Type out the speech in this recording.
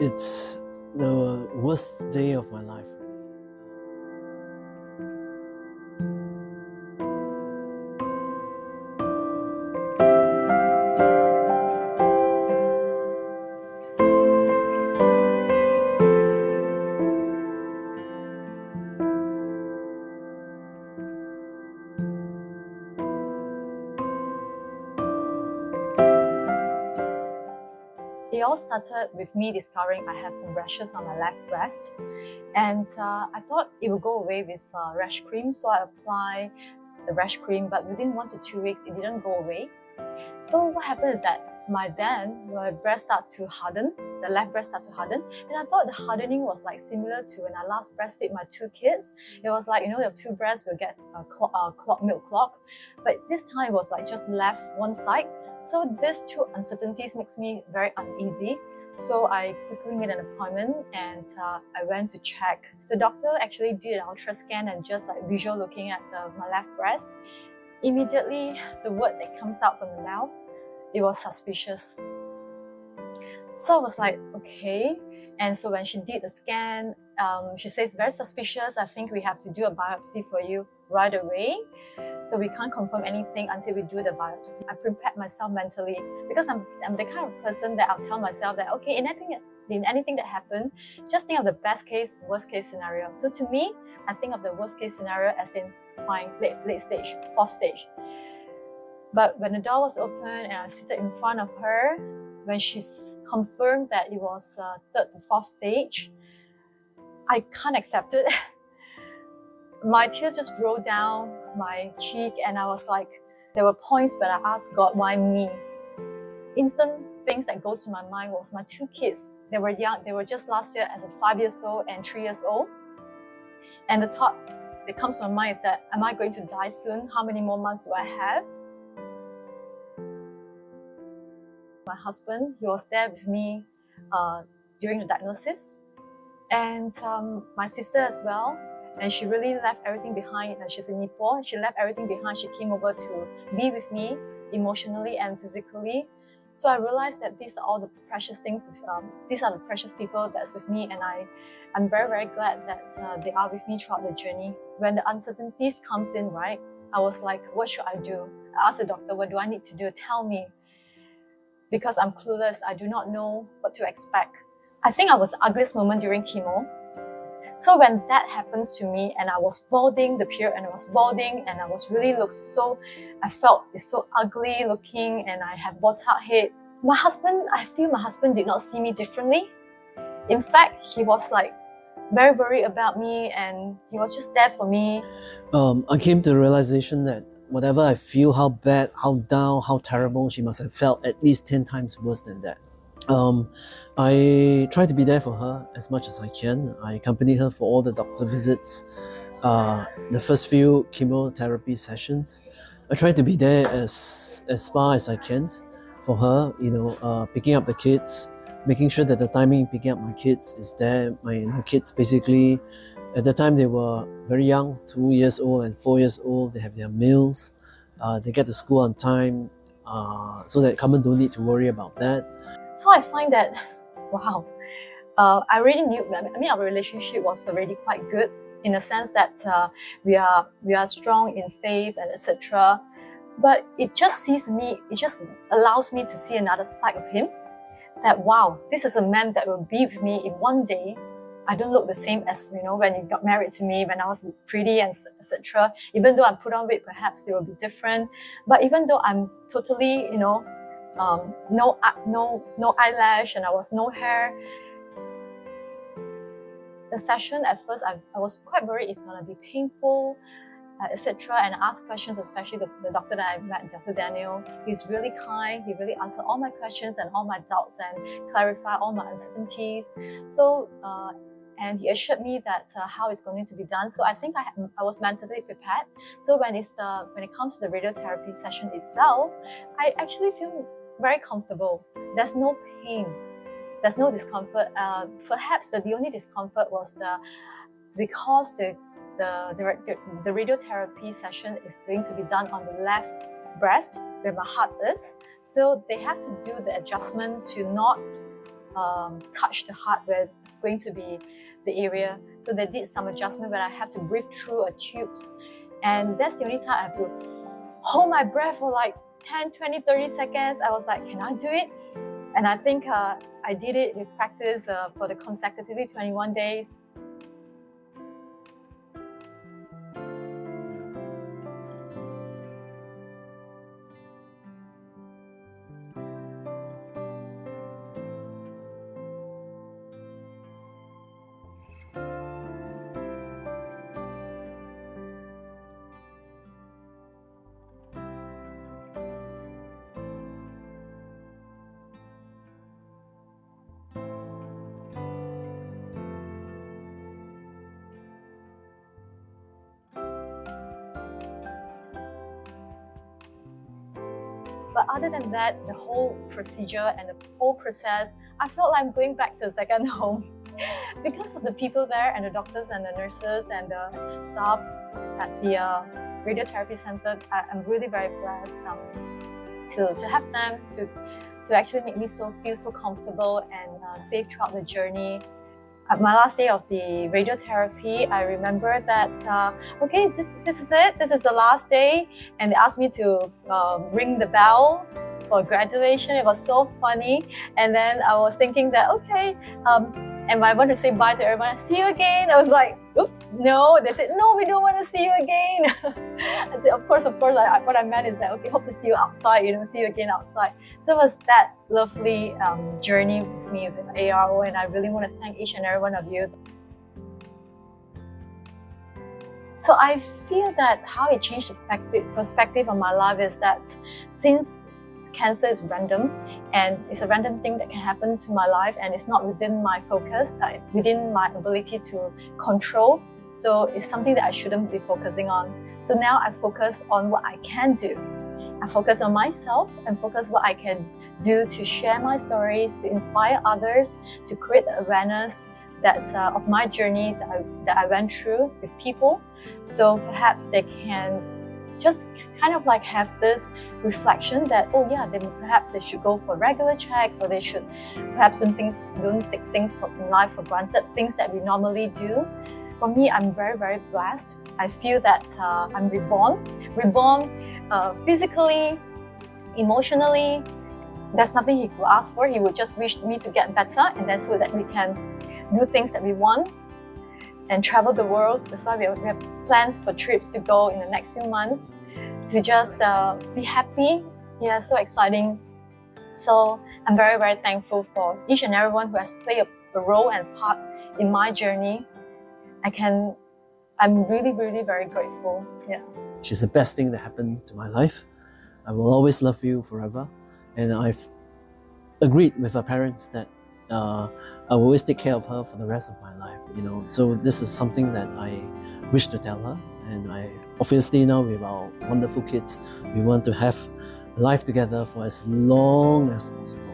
It's the worst day of my life. It all started with me discovering I have some rashes on my left breast, and I thought it would go away with rash cream, so I applied the rash cream, but within 1 to 2 weeks it didn't go away. So what happened is that my breast started to harden, the left breast started to harden, and I thought the hardening was like similar to when I last breastfed my 2 kids. It was like, your 2 breasts will get milk clog, but this time it was like just left one side. So these 2 uncertainties makes me very uneasy. So I quickly made an appointment and I went to check. The doctor actually did an ultra scan and just like visual looking at my left breast. Immediately, the word that comes out from the mouth, it was suspicious. So I was like, okay. And so when she did the scan, she says, very suspicious. I think we have to do a biopsy for you right away. So we can't confirm anything until we do the biopsy. I prepared myself mentally because I'm the kind of person that I'll tell myself that, okay, in anything that happened, just think of the best case, worst case scenario. So to me, I think of the worst case scenario as in fine, late stage, 4th stage. But when the door was open and I was seated in front of her, when she confirmed that it was 3rd to 4th stage, I can't accept it. My tears just rolled down my cheek, and I was like, there were points when I asked God, why me? Instant things that goes to my mind was my 2 kids. They were young, they were just last year as a 5 years old and 3 years old. And the thought that comes to my mind is that, am I going to die soon? How many more months do I have? My husband, he was there with me during the diagnosis. And my sister as well. And she really left everything behind. She's in Nepal. She left everything behind. She came over to be with me emotionally and physically. So I realized that these are all the precious things. These are the precious people that's with me, and I'm very, very glad that they are with me throughout the journey. When the uncertainties comes in, right, I was like, what should I do? I asked the doctor, what do I need to do? Tell me. Because I'm clueless. I do not know what to expect. I think I was the ugliest moment during chemo. So when that happens to me and I was balding, the period, and I was balding and I was really I felt it's so ugly looking, and I had botox head. I feel my husband did not see me differently. In fact, he was like very worried about me, and he was just there for me. I came to the realization that whatever I feel, how bad, how down, how terrible, she must have felt at least 10 times worse than that. I try to be there for her as much as I can. I accompany her for all the doctor visits, the first few chemotherapy sessions. I try to be there as far as I can for her, picking up the kids, making sure that the timing picking up my kids is there. My kids basically, at the time they were very young, 2 years old and 4 years old. They have their meals, they get to school on time, so that Carmen don't need to worry about that. So I find that, wow, I already knew, our relationship was already quite good in the sense that we are strong in faith and etc. But it just allows me to see another side of him. That wow, this is a man that will be with me in one day. I don't look the same as when you got married to me, when I was pretty and etc. Even though I put on weight, perhaps it will be different. But even though I'm totally no eyelash and I was no hair. The session at first, I was quite worried it's gonna be painful, etc. And I asked questions, especially the doctor that I met, Dr. Daniel. He's really kind. He really answered all my questions and all my doubts and clarified all my uncertainties. So, and he assured me that how it's going to be done. So I think I was mentally prepared. So when it comes to the radiotherapy session itself, I actually feel very comfortable. There's no pain. There's no discomfort. Perhaps the only discomfort was because the radiotherapy session is going to be done on the left breast where my heart is. So they have to do the adjustment to not touch the heart where going to be the area. So they did some adjustment where I have to breathe through a tubes. And that's the only time I have to hold my breath for like 10, 20, 30 seconds. I was like, can I do it? And I think I did it with practice for the consecutively 21 days. But other than that, the whole procedure and the whole process, I felt like I'm going back to a second home because of the people there and the doctors and the nurses and the staff at the radiotherapy center. I'm really very blessed to have them to actually make me feel so comfortable and safe throughout the journey. At my last day of the radiotherapy, I remember that, okay, this is it, this is the last day, and they asked me to ring the bell for graduation. It was so funny, and then I was thinking that, okay, and I want to say bye to everyone, see you again. I was like, oops, no. They said, no, we don't want to see you again. I said, of course, what I meant is that, okay, hope to see you outside, see you again outside. So it was that lovely journey with me with ARO, and I really want to thank each and every one of you. So I feel that how it changed the perspective of my life is that since cancer is random and it's a random thing that can happen to my life and it's not within my focus, within my ability to control. So it's something that I shouldn't be focusing on. So now I focus on what I can do. I focus on myself and focus what I can do to share my stories, to inspire others, to create awareness that of my journey that I went through with people. So perhaps they can just kind of like have this reflection that, oh yeah, perhaps they should go for regular checks, or they should perhaps don't take things in life for granted, things that we normally do. For me, I'm very, very blessed. I feel that I'm reborn physically, emotionally. There's nothing he could ask for. He would just wish me to get better, and then so that we can do things that we want and travel the world. That's why we have plans for trips to go in the next few months to just be happy. Yeah, so exciting. So I'm very, very thankful for each and everyone who has played a role and part in my journey. I'm really, really very grateful. Yeah. She's the best thing that happened to my life. I will always love you forever. And I've agreed with her parents that I will always take care of her for the rest of my life. So this is something that I wish to tell her. And obviously now with our wonderful kids, we want to have life together for as long as possible.